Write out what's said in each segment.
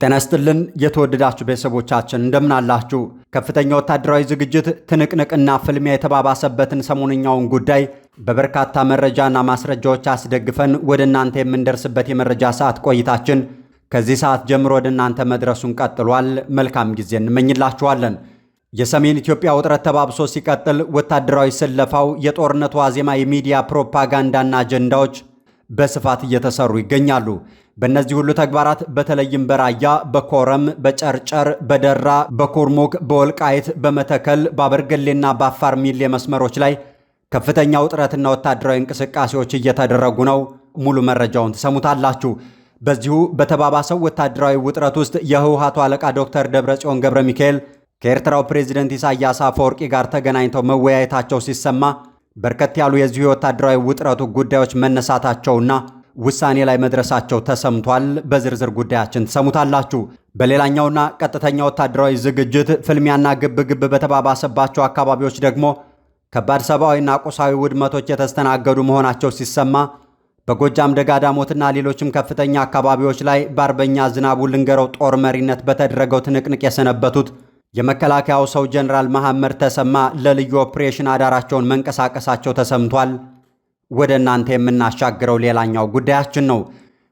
ጤና ይስጥልን የተወደዳችሁ ቤተሰቦቻችን እንደምን አላችሁ? ከፍተኛ ወታደራዊ ዝግጅት ትንቅንቅና ፍልሚያ የተባባሰበትን ሰሞንኛውን ጉዳይ በበርካታ መረጃና ማስረጃዎች አስደግፈን ወደ እናንተ የምንደርስበት የመረጃ ሰዓት ቆይታችን ከዚህ ሰዓት ጀምሮ ወደ እናንተ መድረሱን ቀጥሏል። መልካም ጊዜ እንመኝላችኋለን። የሰሜን ኢትዮጵያ ውጥረት ተባብሶ ሲቀጥል ወታደራዊ ስለፋው የጦርነቱ ዋዜማ የሚዲያ ፕሮፓጋንዳና አጀንዳዎች በስፋት እየተሰሩ ይገኛሉ። በእነዚህ ሁሉ ተግባራት በተለይም በራያ፣ በኮረም፣ በጨርጨር፣ በደራ፣ በኩርሙክ፣ በወልቃይት፣ በመተከል፣ በአበርገሌና በአፋር ሚሌ መስመሮች ላይ ከፍተኛ ውጥረትና ወታደራዊ እንቅስቃሴዎች እየተደረጉ ነው። ሙሉ መረጃውን ትሰሙታላችሁ። በዚሁ በተባባሰው ወታደራዊ ውጥረት ውስጥ የህወሓቱ አለቃ ዶክተር ደብረጽዮን ገብረ ሚካኤል ከኤርትራው ፕሬዝደንት ኢሳያስ አፈወርቂ ጋር ተገናኝተው መወያየታቸው ሲሰማ በርከት ያሉ የዚሁ የወታደራዊ ውጥረቱ ጉዳዮች መነሳታቸውና ውሳኔ ላይ መድረሳቸው ተሰምቷል። በዝርዝር ጉዳያችን ትሰሙታላችሁ። በሌላኛውና ቀጥተኛ ወታደራዊ ዝግጅት ፍልሚያና ግብግብ በተባባሰባቸው አካባቢዎች ደግሞ ከባድ ሰብአዊና ቁሳዊ ውድመቶች የተስተናገዱ መሆናቸው ሲሰማ በጎጃም ደጋዳሞትና ሌሎችም ከፍተኛ አካባቢዎች ላይ በአርበኛ ዝናቡ ልንገረው ጦር መሪነት በተደረገው ትንቅንቅ የሰነበቱት የመከላከያው ሰው ጀነራል መሐመድ ተሰማ ለልዩ ኦፕሬሽን አዳራቸውን መንቀሳቀሳቸው ተሰምቷል። ወደ እናንተ የምናሻግረው ሌላኛው ጉዳያችን ነው።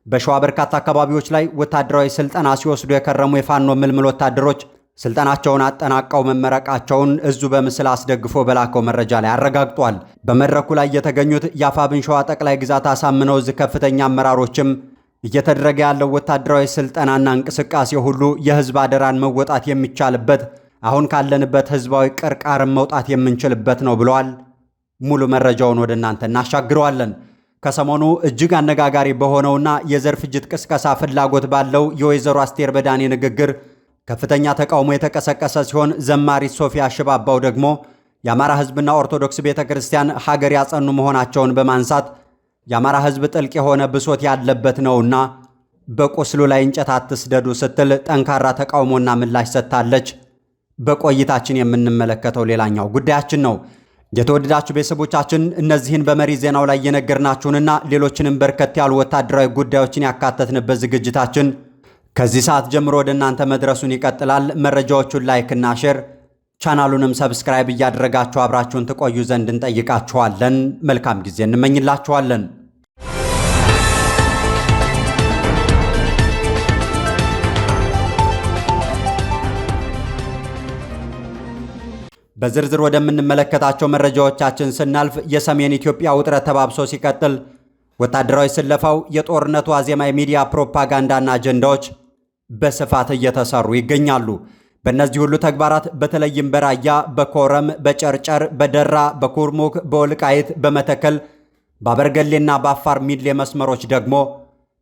በሸዋ በርካታ አካባቢዎች ላይ ወታደራዊ ስልጠና ሲወስዱ የከረሙ የፋኖ ምልምል ወታደሮች ስልጠናቸውን አጠናቀው መመረቃቸውን እዙ በምስል አስደግፎ በላከው መረጃ ላይ አረጋግጧል። በመድረኩ ላይ የተገኙት የአፋብን ሸዋ ጠቅላይ ግዛት አሳምነው እዝ ከፍተኛ አመራሮችም እየተደረገ ያለው ወታደራዊ ስልጠናና እንቅስቃሴ ሁሉ የህዝብ አደራን መወጣት የሚቻልበት አሁን ካለንበት ህዝባዊ ቅርቃርን መውጣት የምንችልበት ነው ብለዋል። ሙሉ መረጃውን ወደ እናንተ እናሻግረዋለን። ከሰሞኑ እጅግ አነጋጋሪ በሆነውና የዘር ፍጅት ቅስቀሳ ፍላጎት ባለው የወይዘሮ አስቴር በዳኔ ንግግር ከፍተኛ ተቃውሞ የተቀሰቀሰ ሲሆን ዘማሪት ሶፊያ ሽባባው ደግሞ የአማራ ህዝብና ኦርቶዶክስ ቤተክርስቲያን ሀገር ያጸኑ መሆናቸውን በማንሳት የአማራ ህዝብ ጥልቅ የሆነ ብሶት ያለበት ነውና በቁስሉ ላይ እንጨት አትስደዱ ስትል ጠንካራ ተቃውሞና ምላሽ ሰጥታለች። በቆይታችን የምንመለከተው ሌላኛው ጉዳያችን ነው። የተወደዳችሁ ቤተሰቦቻችን እነዚህን በመሪ ዜናው ላይ የነገርናችሁንና ሌሎችንም በርከት ያሉ ወታደራዊ ጉዳዮችን ያካተትንበት ዝግጅታችን ከዚህ ሰዓት ጀምሮ ወደ እናንተ መድረሱን ይቀጥላል። መረጃዎቹን ላይክና ሼር ቻናሉንም ሰብስክራይብ እያደረጋችሁ አብራችሁን ትቆዩ ዘንድ እንጠይቃችኋለን። መልካም ጊዜ እንመኝላችኋለን። በዝርዝር ወደምንመለከታቸው መረጃዎቻችን ስናልፍ የሰሜን ኢትዮጵያ ውጥረት ተባብሶ ሲቀጥል ወታደራዊ ስለፋው የጦርነቱ ዋዜማ የሚዲያ ፕሮፓጋንዳና አጀንዳዎች በስፋት እየተሰሩ ይገኛሉ። በእነዚህ ሁሉ ተግባራት በተለይም በራያ፣ በኮረም፣ በጨርጨር፣ በደራ፣ በኩርሙክ፣ በወልቃይት፣ በመተከል፣ በአበርገሌና በአፋር ሚሌ መስመሮች ደግሞ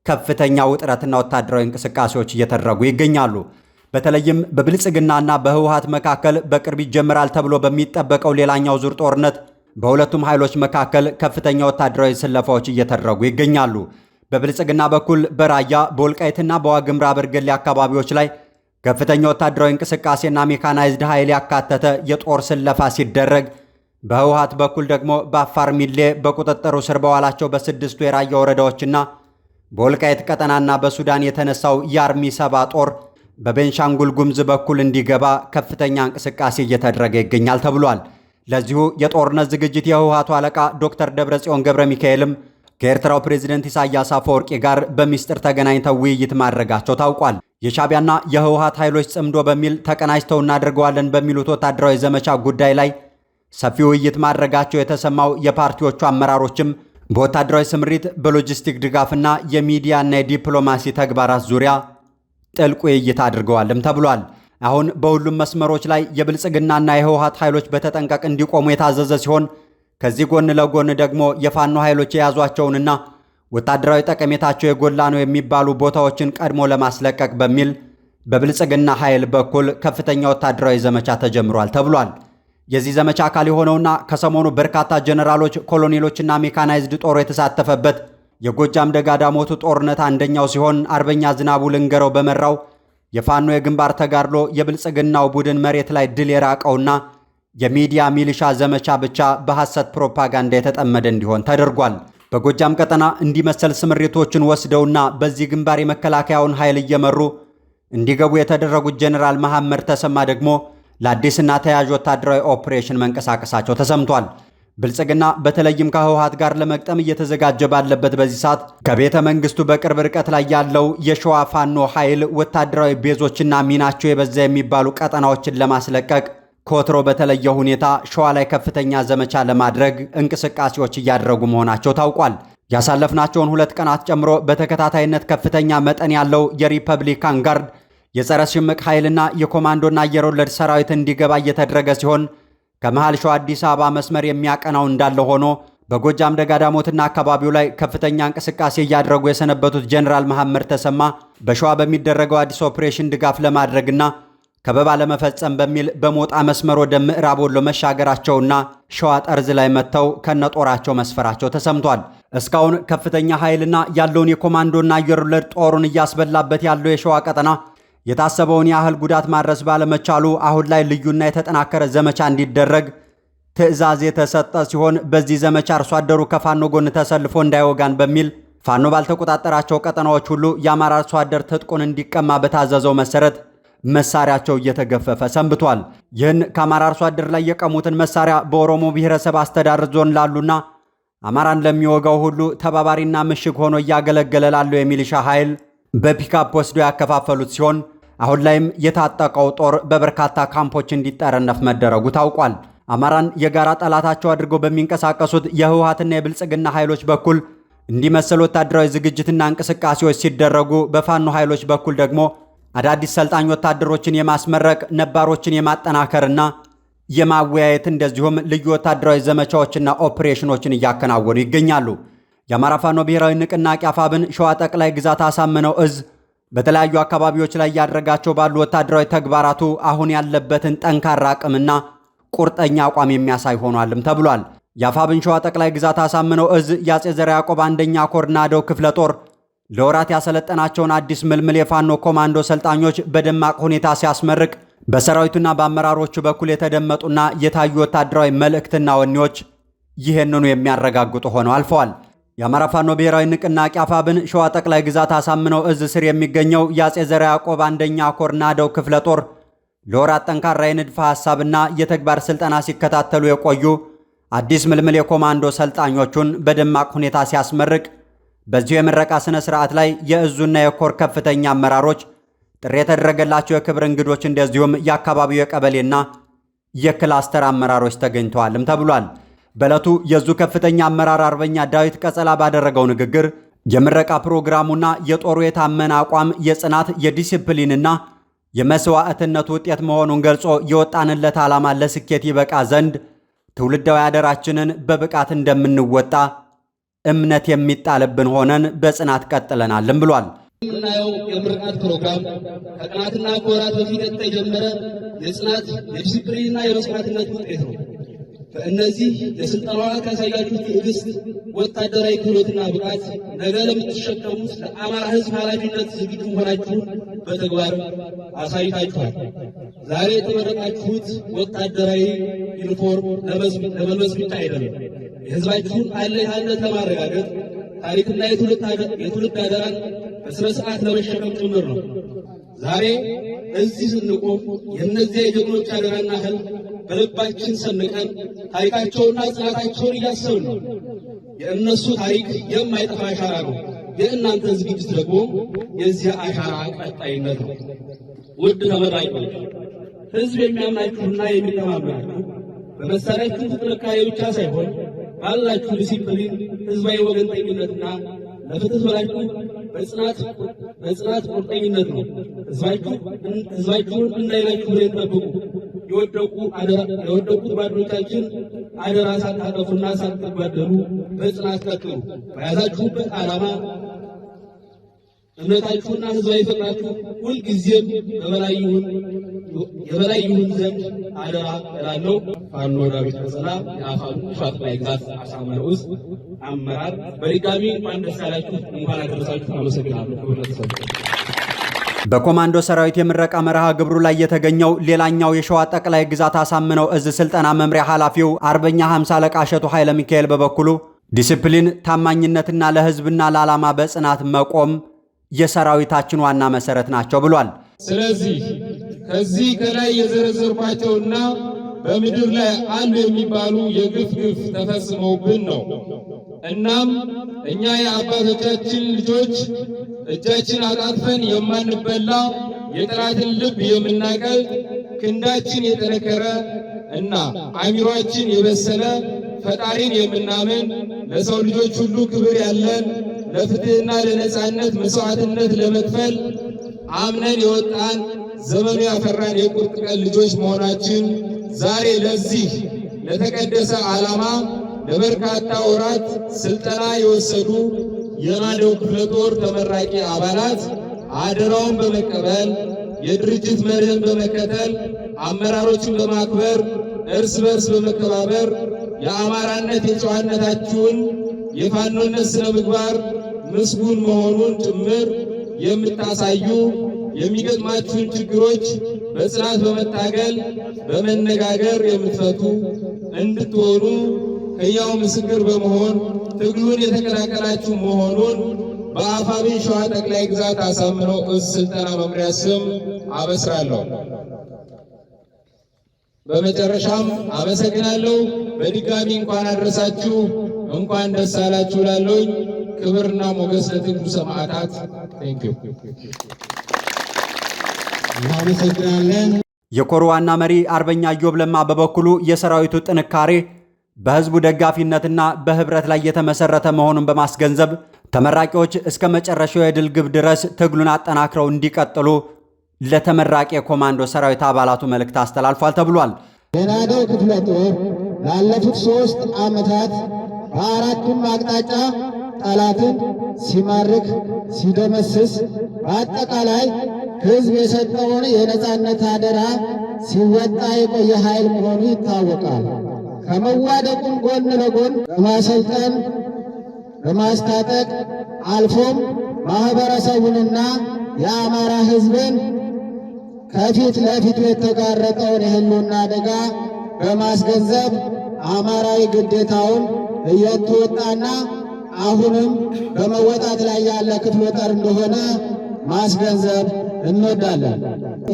ከፍተኛ ውጥረትና ወታደራዊ እንቅስቃሴዎች እየተደረጉ ይገኛሉ። በተለይም በብልጽግናና በህወሓት መካከል በቅርብ ይጀምራል ተብሎ በሚጠበቀው ሌላኛው ዙር ጦርነት በሁለቱም ኃይሎች መካከል ከፍተኛ ወታደራዊ ስለፋዎች እየተደረጉ ይገኛሉ። በብልጽግና በኩል በራያ፣ በወልቃይትና በዋግምራ አበርገሌ አካባቢዎች ላይ ከፍተኛ ወታደራዊ እንቅስቃሴና ሜካናይዝድ ኃይል ያካተተ የጦር ስለፋ ሲደረግ፣ በህወሓት በኩል ደግሞ በአፋር ሚሌ በቁጥጥሩ ስር በዋላቸው በስድስቱ የራያ ወረዳዎችና በወልቃይት ቀጠናና በሱዳን የተነሳው የአርሚ ሰባ ጦር በቤንሻንጉል ጉምዝ በኩል እንዲገባ ከፍተኛ እንቅስቃሴ እየተደረገ ይገኛል ተብሏል። ለዚሁ የጦርነት ዝግጅት የህወሓቱ አለቃ ዶክተር ደብረጽዮን ገብረ ሚካኤልም ከኤርትራው ፕሬዝደንት ኢሳያስ አፈወርቂ ጋር በሚስጥር ተገናኝተው ውይይት ማድረጋቸው ታውቋል። የሻዕቢያና የህወሓት ኃይሎች ጽምዶ በሚል ተቀናጅተው እናደርገዋለን በሚሉት ወታደራዊ ዘመቻ ጉዳይ ላይ ሰፊ ውይይት ማድረጋቸው የተሰማው የፓርቲዎቹ አመራሮችም በወታደራዊ ስምሪት፣ በሎጂስቲክ ድጋፍና የሚዲያና የዲፕሎማሲ ተግባራት ዙሪያ ጥልቅ ውይይት አድርገዋልም ተብሏል። አሁን በሁሉም መስመሮች ላይ የብልጽግናና የህወሓት ኃይሎች በተጠንቀቅ እንዲቆሙ የታዘዘ ሲሆን ከዚህ ጎን ለጎን ደግሞ የፋኖ ኃይሎች የያዟቸውንና ወታደራዊ ጠቀሜታቸው የጎላ ነው የሚባሉ ቦታዎችን ቀድሞ ለማስለቀቅ በሚል በብልጽግና ኃይል በኩል ከፍተኛ ወታደራዊ ዘመቻ ተጀምሯል ተብሏል። የዚህ ዘመቻ አካል የሆነውና ከሰሞኑ በርካታ ጀነራሎች፣ ኮሎኔሎችና ሜካናይዝድ ጦር የተሳተፈበት የጎጃም ደጋዳሞቱ ጦርነት አንደኛው ሲሆን አርበኛ ዝናቡ ልንገረው በመራው የፋኖ የግንባር ተጋድሎ የብልጽግናው ቡድን መሬት ላይ ድል የራቀውና የሚዲያ ሚሊሻ ዘመቻ ብቻ በሐሰት ፕሮፓጋንዳ የተጠመደ እንዲሆን ተደርጓል። በጎጃም ቀጠና እንዲመሰል ስምሪቶችን ወስደውና በዚህ ግንባር የመከላከያውን ኃይል እየመሩ እንዲገቡ የተደረጉት ጀነራል መሐመድ ተሰማ ደግሞ ለአዲስና ተያያዥ ወታደራዊ ኦፕሬሽን መንቀሳቀሳቸው ተሰምቷል። ብልጽግና በተለይም ከህወሓት ጋር ለመግጠም እየተዘጋጀ ባለበት በዚህ ሰዓት ከቤተ መንግስቱ በቅርብ ርቀት ላይ ያለው የሸዋ ፋኖ ኃይል ወታደራዊ ቤዞችና ሚናቸው የበዛ የሚባሉ ቀጠናዎችን ለማስለቀቅ ከወትሮ በተለየ ሁኔታ ሸዋ ላይ ከፍተኛ ዘመቻ ለማድረግ እንቅስቃሴዎች እያደረጉ መሆናቸው ታውቋል። ያሳለፍናቸውን 2 ቀናት ጨምሮ በተከታታይነት ከፍተኛ መጠን ያለው የሪፐብሊካን ጋርድ የጸረ ሽምቅ ኃይልና የኮማንዶና አየር ወለድ ሰራዊት እንዲገባ እየተደረገ ሲሆን ከመሃል ሸዋ አዲስ አበባ መስመር የሚያቀናው እንዳለ ሆኖ በጎጃም ደጋዳሞትና አካባቢው ላይ ከፍተኛ እንቅስቃሴ እያደረጉ የሰነበቱት ጀነራል መሐመድ ተሰማ በሸዋ በሚደረገው አዲስ ኦፕሬሽን ድጋፍ ለማድረግና ከበባ ለመፈጸም በሚል በሞጣ መስመር ወደ ምዕራብ ወሎ መሻገራቸውና ሸዋ ጠርዝ ላይ መጥተው ከነጦራቸው መስፈራቸው ተሰምቷል። እስካሁን ከፍተኛ ኃይልና ያለውን የኮማንዶና አየር ወለድ ጦሩን እያስበላበት ያለው የሸዋ ቀጠና የታሰበውን ያህል ጉዳት ማድረስ ባለመቻሉ አሁን ላይ ልዩና የተጠናከረ ዘመቻ እንዲደረግ ትዕዛዝ የተሰጠ ሲሆን በዚህ ዘመቻ አርሶ አደሩ ከፋኖ ጎን ተሰልፎ እንዳይወጋን በሚል ፋኖ ባልተቆጣጠራቸው ቀጠናዎች ሁሉ የአማራ አርሶ አደር ትጥቁን እንዲቀማ በታዘዘው መሰረት መሳሪያቸው እየተገፈፈ ሰንብቷል። ይህን ከአማራ አርሶ አደር ላይ የቀሙትን መሳሪያ በኦሮሞ ብሔረሰብ አስተዳደር ዞን ላሉና አማራን ለሚወጋው ሁሉ ተባባሪና ምሽግ ሆኖ እያገለገለ ላለው የሚሊሻ ኃይል በፒካፕ ወስዶ ያከፋፈሉት ሲሆን አሁን ላይም የታጠቀው ጦር በበርካታ ካምፖች እንዲጠረነፍ መደረጉ ታውቋል። አማራን የጋራ ጠላታቸው አድርገው በሚንቀሳቀሱት የህወሓትና የብልጽግና ኃይሎች በኩል እንዲመሰል ወታደራዊ ዝግጅትና እንቅስቃሴዎች ሲደረጉ፣ በፋኖ ኃይሎች በኩል ደግሞ አዳዲስ ሰልጣኝ ወታደሮችን የማስመረቅ ነባሮችን የማጠናከርና የማወያየት እንደዚሁም ልዩ ወታደራዊ ዘመቻዎችና ኦፕሬሽኖችን እያከናወኑ ይገኛሉ። የአማራ ፋኖ ብሔራዊ ንቅናቄ አፋብን ሸዋ ጠቅላይ ግዛት አሳምነው እዝ በተለያዩ አካባቢዎች ላይ ያደረጋቸው ባሉ ወታደራዊ ተግባራቱ አሁን ያለበትን ጠንካራ አቅምና ቁርጠኛ አቋም የሚያሳይ ሆኗልም ተብሏል። የአፋብን ሸዋ ጠቅላይ ግዛት አሳምነው እዝ የአጼ ዘርዓ ያዕቆብ አንደኛ ኮር ናደው ክፍለ ጦር ለወራት ያሰለጠናቸውን አዲስ ምልምል የፋኖ ኮማንዶ ሰልጣኞች በደማቅ ሁኔታ ሲያስመርቅ በሰራዊቱና በአመራሮቹ በኩል የተደመጡና የታዩ ወታደራዊ መልእክትና ወኔዎች ይህንኑ የሚያረጋግጡ ሆነው አልፈዋል። የአማራ ፋኖ ብሔራዊ ንቅናቄ አፋብን ሸዋ ጠቅላይ ግዛት አሳምነው እዝ ስር የሚገኘው የአጼ ዘርዓ ያዕቆብ አንደኛ ኮር ናደው ክፍለ ጦር ለወራት ጠንካራ የንድፈ ሐሳብና የተግባር ስልጠና ሲከታተሉ የቆዩ አዲስ ምልምል የኮማንዶ ሰልጣኞቹን በደማቅ ሁኔታ ሲያስመርቅ በዚሁ የምረቃ ስነ ስርዓት ላይ የእዙና የኮር ከፍተኛ አመራሮች፣ ጥሪ የተደረገላቸው የክብር እንግዶች እንደዚሁም የአካባቢው የቀበሌና የክላስተር አመራሮች ተገኝተዋልም ተብሏል። በዕለቱ የዙ ከፍተኛ አመራር አርበኛ ዳዊት ቀጸላ ባደረገው ንግግር የምረቃ ፕሮግራሙና የጦሩ የታመነ አቋም የጽናት የዲሲፕሊንና የመስዋዕትነት ውጤት መሆኑን ገልጾ የወጣንለት ዓላማ ለስኬት ይበቃ ዘንድ ትውልዳዊ አደራችንን በብቃት እንደምንወጣ እምነት የሚጣልብን ሆነን በጽናት ቀጥለናልም ብሏል። የምናየው የምርቃት ፕሮግራም ከቀናትና ከወራት በፊት የተጀመረ የጽናት የዲሲፕሊንና የመስዋዕትነት ውጤት ነው። በእነዚህ የስልጠና ወራት ያሳያችሁት ትዕግስት፣ ወታደራዊ ክህሎትና ብቃት ነገ ለምትሸከሙት ለአማራ ሕዝብ ኃላፊነት ዝግጁ መሆናችሁን በተግባር አሳይታችኋል። ዛሬ የተመረቃችሁት ወታደራዊ ዩኒፎርም ለመልበስ ብቻ አይደለም፣ የሕዝባችሁን አለኝታነት ለማረጋገጥ ታሪክና የትውልድ አደራን በሥነ ሥርዓት ለመሸከም ጭምር ነው። ዛሬ እዚህ ስንቆም የእነዚያ የጀግኖች አደራና ህልም በልባችን ሰንቀን ታሪካቸውና ጽናታቸውን እያሰብን ነው። የእነሱ ታሪክ የማይጠፋ አሻራ ነው። የእናንተ ዝግጅት ደግሞ የዚያ አሻራ ቀጣይነት ነው። ውድ ተመራቂዎች፣ ህዝብ የሚያምናችሁና የሚተማመናችሁ በመሳሪያችሁ ጥንካሬ ብቻ ሳይሆን ባላችሁ ዲሲፕሊን፣ ህዝባዊ ወገንተኝነትና ለፍትህ ብላችሁ በጽናት ቁርጠኝነት ነው። ህዝባችሁን እንዳይናችሁ ብለን ጠብቁ። የወደቁት ጓዶቻችን አደራ ሳታጠፉና ሳትጓደሉ በጽናት ቀጥሉ። በያዛችሁበት ዓላማ እምነታችሁና ህዝባዊ ፍቅራችሁ ሁልጊዜም የበላይ ይሁን ዘንድ አደራ እላለሁ። ፋኖ ዳዊት ቀጸላ የአፋብኃ ሸዋ ጠቅላይ ግዛት አሳምነው እዝ አመራር፣ በድጋሚ እንኳን ደስ ያላችሁ፣ እንኳን አደረሳችሁ። አመሰግናለሁ። በኮማንዶ ሰራዊት የምረቃ መርሃ ግብሩ ላይ የተገኘው ሌላኛው የሸዋ ጠቅላይ ግዛት አሳምነው እዝ ስልጠና መምሪያ ኃላፊው አርበኛ 50 አለቃ እሸቱ ኃይለ ሚካኤል በበኩሉ ዲሲፕሊን፣ ታማኝነትና ለህዝብና ለዓላማ በጽናት መቆም የሰራዊታችን ዋና መሰረት ናቸው ብሏል። ስለዚህ ከዚህ ከላይ የዘረዘርኳቸውና በምድር ላይ አሉ የሚባሉ የግፍ ተፈጽመውብን ነው። እናም እኛ የአባቶቻችን ልጆች እጃችን አጣጥፈን የማንበላ የጠላትን ልብ የምናቀልጥ ክንዳችን የጠነከረ እና አእምሯችን የበሰለ ፈጣሪን የምናምን ለሰው ልጆች ሁሉ ክብር ያለን ለፍትህና ለነጻነት መስዋዕትነት ለመክፈል አምነን የወጣን ዘመኑ ያፈራን የቁርጥ ቀን ልጆች መሆናችን ዛሬ ለዚህ ለተቀደሰ ዓላማ ለበርካታ ወራት ስልጠና የወሰዱ የማደው ክፍለ ጦር ተመራቂ አባላት አደራውን በመቀበል የድርጅት መርህን በመከተል አመራሮችን በማክበር እርስ በርስ በመከባበር የአማራነት የጨዋነታችሁን የፋኖነት ስነ ምግባር ምስጉን መሆኑን ጭምር የምታሳዩ የሚገጥማችሁን ችግሮች በጽናት በመታገል በመነጋገር የምትፈቱ እንድትሆኑ ሕያው ምስክር በመሆን ትግሉን የተቀላቀላችሁ መሆኑን በአፋቢ ሸዋ ጠቅላይ ግዛት አሳምነው ዕዝ ስልጠና መምሪያ ስም አበስራለሁ። በመጨረሻም አመሰግናለሁ። በድጋሚ እንኳን አደረሳችሁ፣ እንኳን ደስ አላችሁ ላለኝ ክብርና ሞገስ ለትግሉ ሰማዕታት። ቴንኪው። እናመሰግናለን። የኮር ዋና መሪ አርበኛ ኢዮብ ለማ በበኩሉ የሰራዊቱ ጥንካሬ በህዝቡ ደጋፊነትና በህብረት ላይ የተመሰረተ መሆኑን በማስገንዘብ ተመራቂዎች እስከ መጨረሻው የድል ግብ ድረስ ትግሉን አጠናክረው እንዲቀጥሉ ለተመራቂ የኮማንዶ ሰራዊት አባላቱ መልእክት አስተላልፏል ተብሏል። የናደው ክፍለ ጦር ላለፉት 3 ዓመታት በአራቱም አቅጣጫ ጠላትን ሲማርክ ሲደመስስ፣ በአጠቃላይ ህዝብ የሰጠውን የነጻነት አደራ ሲወጣ የቆየ ኃይል መሆኑ ይታወቃል። ከመዋደቁም ጎን ለጎን በማሰልጠን በማስታጠቅ አልፎም ማህበረሰቡንና የአማራ ህዝብን ከፊት ለፊቱ የተጋረጠውን የህልውና አደጋ በማስገንዘብ አማራዊ ግዴታውን እየተወጣና አሁንም በመወጣት ላይ ያለ ክፍለ ጦር እንደሆነ ማስገንዘብ እንወዳለን።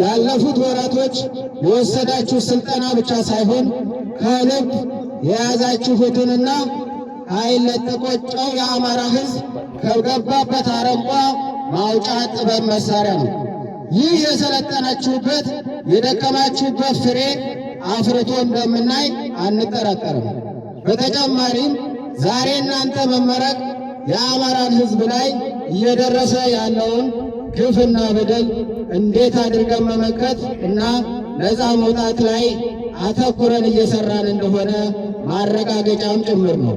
ያለፉት ወራቶች የወሰዳችሁ ስልጠና ብቻ ሳይሆን ከልብ የያዛችሁትንና ኃይል ለተቆጨው የአማራ ህዝብ ከገባበት አረንቋ ማውጫ ጥበብ መሳሪያ ነው። ይህ የሰለጠናችሁበት የደከማችሁበት ፍሬ አፍርቶ እንደምናይ አንጠራጠርም። በተጨማሪም ዛሬ እናንተ መመረቅ የአማራን ህዝብ ላይ እየደረሰ ያለውን ግፍና በደል እንዴት አድርገን መመከት እና ነፃ መውጣት ላይ አተኩረን እየሰራን እንደሆነ ማረጋገጫም ጭምር ነው።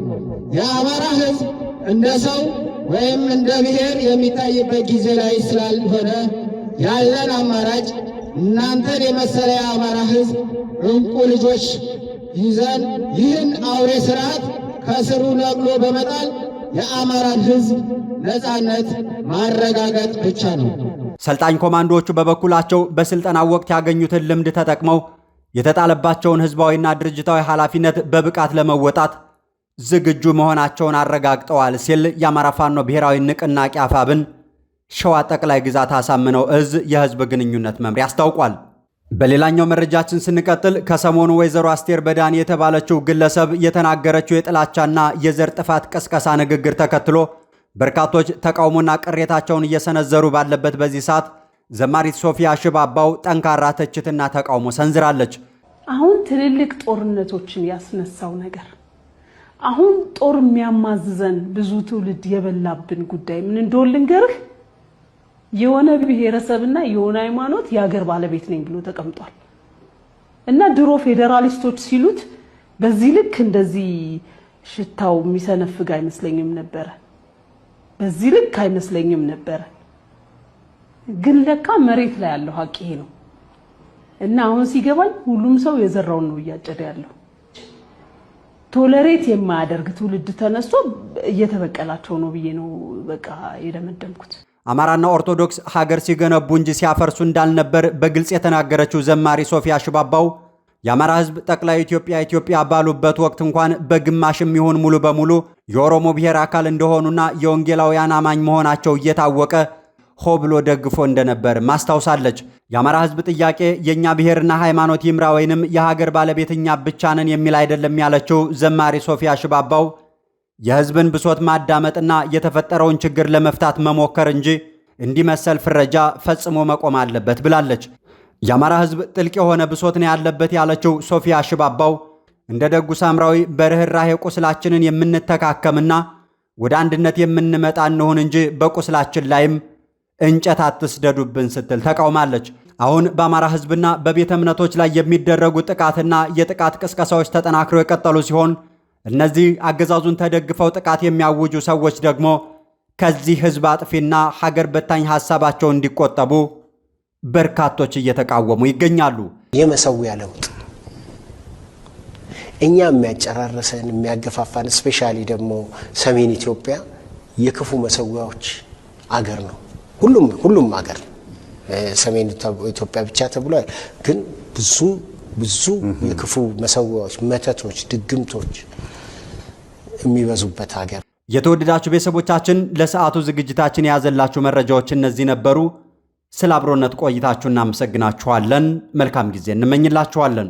የአማራ ህዝብ እንደ ሰው ወይም እንደ ብሔር የሚታይበት ጊዜ ላይ ስላልሆነ ያለን አማራጭ እናንተን የመሰለ የአማራ ህዝብ እንቁ ልጆች ይዘን ይህን አውሬ ስርዓት ከስሩ ነቅሎ በመጣል የአማራን ህዝብ ነፃነት ማረጋገጥ ብቻ ነው። ሰልጣኝ ኮማንዶዎቹ በበኩላቸው በስልጠናው ወቅት ያገኙትን ልምድ ተጠቅመው የተጣለባቸውን ህዝባዊና ድርጅታዊ ኃላፊነት በብቃት ለመወጣት ዝግጁ መሆናቸውን አረጋግጠዋል ሲል የአማራ ፋኖ ብሔራዊ ንቅናቄ አፋብን ሸዋ ጠቅላይ ግዛት አሳምነው ዕዝ የህዝብ ግንኙነት መምሪያ አስታውቋል። በሌላኛው መረጃችን ስንቀጥል ከሰሞኑ ወይዘሮ አስቴር በዳኒ የተባለችው ግለሰብ የተናገረችው የጥላቻና የዘር ጥፋት ቅስቀሳ ንግግር ተከትሎ በርካቶች ተቃውሞና ቅሬታቸውን እየሰነዘሩ ባለበት በዚህ ሰዓት ዘማሪት ሶፊያ ሽባባው ጠንካራ ትችትና ተቃውሞ ሰንዝራለች። አሁን ትልልቅ ጦርነቶችን ያስነሳው ነገር አሁን ጦር የሚያማዝዘን ብዙ ትውልድ የበላብን ጉዳይ ምን እንደሆነ ልንገርህ። የሆነ ብሔረሰብና የሆነ ሃይማኖት የሀገር ባለቤት ነኝ ብሎ ተቀምጧል እና ድሮ ፌዴራሊስቶች ሲሉት በዚህ ልክ እንደዚህ ሽታው የሚሰነፍግ አይመስለኝም ነበር። በዚህ ልክ አይመስለኝም ነበር። ግን ለካ መሬት ላይ ያለው ሀቅ ይሄ ነው እና አሁን ሲገባኝ ሁሉም ሰው የዘራውን ነው እያጨደ ያለው። ቶለሬት የማያደርግ ትውልድ ተነስቶ እየተበቀላቸው ነው ብዬ ነው በቃ የደመደምኩት። አማራና ኦርቶዶክስ ሀገር ሲገነቡ እንጂ ሲያፈርሱ እንዳልነበር በግልጽ የተናገረችው ዘማሪ ሶፊያ ሽባባው የአማራ ህዝብ ጠቅላይ ኢትዮጵያ ባሉበት ወቅት እንኳን በግማሽም ይሁን ሙሉ በሙሉ የኦሮሞ ብሔር አካል እንደሆኑና የወንጌላውያን አማኝ መሆናቸው እየታወቀ ሆ ብሎ ደግፎ እንደነበር ማስታውሳለች። የአማራ ህዝብ ጥያቄ የኛ ብሔርና ሃይማኖት ይምራ ወይንም የሀገር ባለቤትኛ ብቻ ነን የሚል አይደለም ያለችው ዘማሪ ሶፊያ ሽባባው የህዝብን ብሶት ማዳመጥና የተፈጠረውን ችግር ለመፍታት መሞከር እንጂ እንዲመሰል ፍረጃ ፈጽሞ መቆም አለበት ብላለች። የአማራ ህዝብ ጥልቅ የሆነ ብሶት ነው ያለበት ያለችው ሶፊያ ሽባባው እንደ ደጉ ሳምራዊ በርህራሄ ቁስላችንን የምንተካከምና ወደ አንድነት የምንመጣ እንሁን እንጂ በቁስላችን ላይም እንጨት አትስደዱብን ስትል ተቃውማለች። አሁን በአማራ ህዝብና በቤተ እምነቶች ላይ የሚደረጉ ጥቃትና የጥቃት ቅስቀሳዎች ተጠናክረው የቀጠሉ ሲሆን እነዚህ አገዛዙን ተደግፈው ጥቃት የሚያውጁ ሰዎች ደግሞ ከዚህ ህዝብ አጥፊና ሀገር በታኝ ሐሳባቸው እንዲቆጠቡ በርካቶች እየተቃወሙ ይገኛሉ። የመሰዊያ ለውጥ እኛ የሚያጨራረሰን የሚያገፋፋን ስፔሻሊ ደግሞ ሰሜን ኢትዮጵያ የክፉ መሰዊያዎች አገር ነው። ሁሉም አገር ሰሜን ኢትዮጵያ ብቻ ተብሏል። ግን ብዙ የክፉ መሰዊያዎች፣ መተቶች፣ ድግምቶች የሚበዙበት ሀገር። የተወደዳችሁ ቤተሰቦቻችን ለሰዓቱ ዝግጅታችን የያዘላችሁ መረጃዎች እነዚህ ነበሩ። ስለ አብሮነት ቆይታችሁ እናመሰግናችኋለን። መልካም ጊዜ እንመኝላችኋለን።